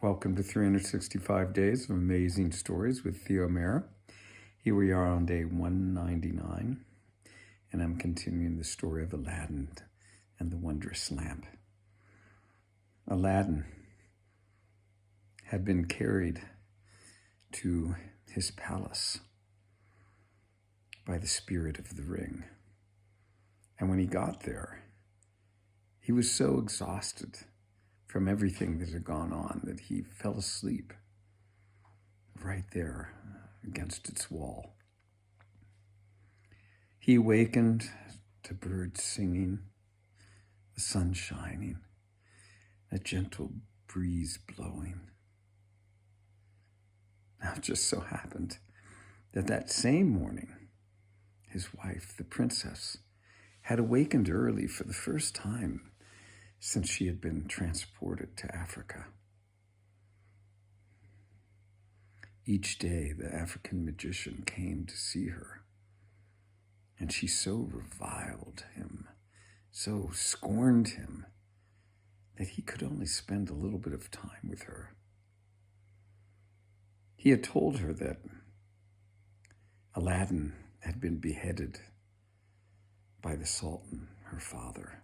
Welcome to 365 Days of Amazing Stories with Theo Mera. Here we are on day 199, and I'm continuing the story of Aladdin and the wondrous lamp. Aladdin had been carried to his palace by the spirit of the ring. And when he got there, he was so exhausted from everything that had gone on that he fell asleep right there against its wall. He awakened to birds singing, the sun shining, a gentle breeze blowing. Now it just so happened that that same morning, his wife, the princess, had awakened early for the first time since she had been transported to Africa. Each day, the African magician came to see her, and she so reviled him, so scorned him, that he could only spend a little bit of time with her. He had told her that Aladdin had been beheaded by the Sultan, her father.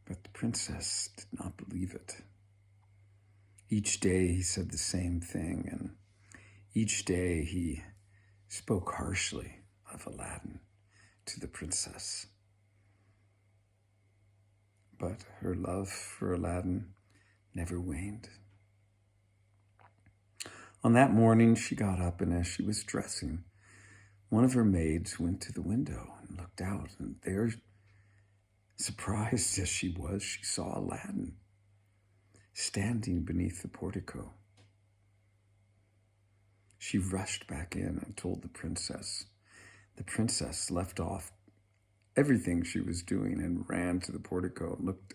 But the princess did not believe it. Each day he said the same thing, and each day he spoke harshly of Aladdin to the princess. But her love for Aladdin never waned. On that morning, she got up, and as she was dressing, one of her maids went to the window and looked out, and there, surprised as she was, she saw Aladdin standing beneath the portico. She rushed back in and told the princess. The princess left off everything she was doing and ran to the portico and looked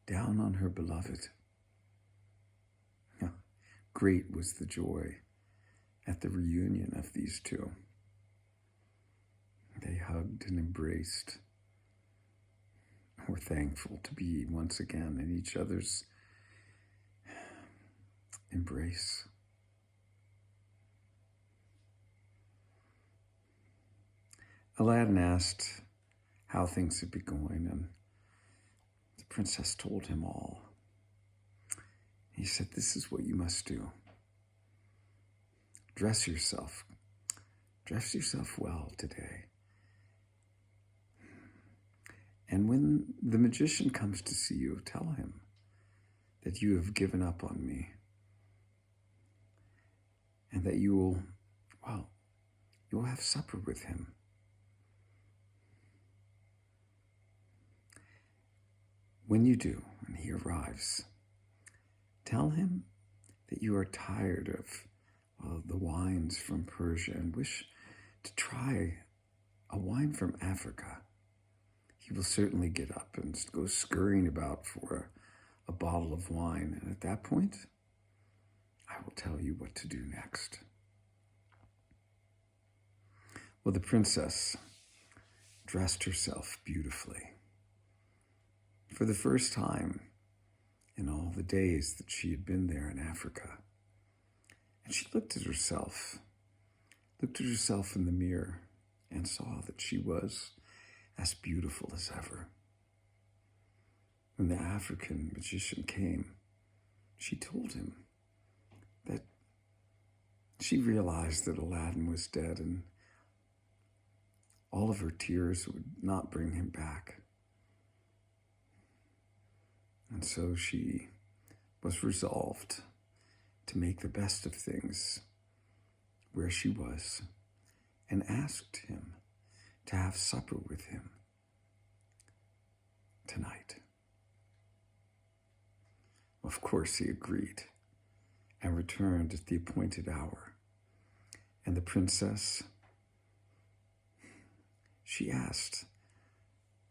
down on her beloved. Great was the joy at the reunion of these two. They hugged and embraced. We're thankful to be once again in each other's embrace. Aladdin asked how things had been going, and the princess told him all. He said, "This is what you must do. Dress yourself well today. And when the magician comes to see you, tell him that you have given up on me and that you will have supper with him. When you do, and he arrives, tell him that you are tired of the wines from Persia and wish to try a wine from Africa. He will certainly get up and go scurrying about for a bottle of wine. And at that point, I will tell you what to do next." Well, the princess dressed herself beautifully. For the first time in all the days that she had been there in Africa. And she looked at herself in the mirror and saw that she was as beautiful as ever. When the African magician came, she told him that she realized that Aladdin was dead and all of her tears would not bring him back. And so she was resolved to make the best of things where she was and asked him to have supper with him tonight. Of course, he agreed and returned at the appointed hour. And the princess, she asked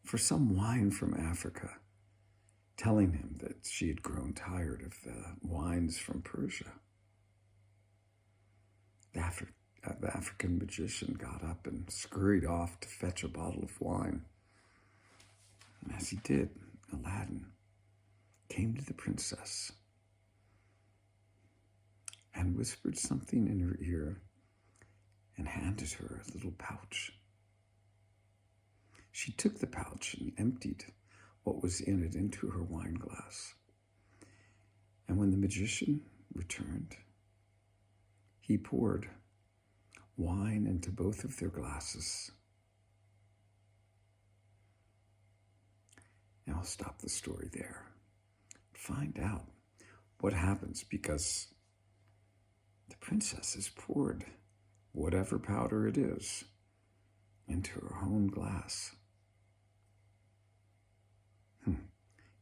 for some wine from Africa, telling him that she had grown tired of the wines from Persia. The African magician got up and scurried off to fetch a bottle of wine. And as he did, Aladdin came to the princess and whispered something in her ear and handed her a little pouch. She took the pouch and emptied what was in it into her wine glass. And when the magician returned, he poured wine into both of their glasses. Now I'll stop the story there. Find out what happens, because the princess has poured whatever powder it is into her own glass.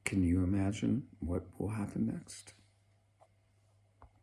Can you imagine what will happen next?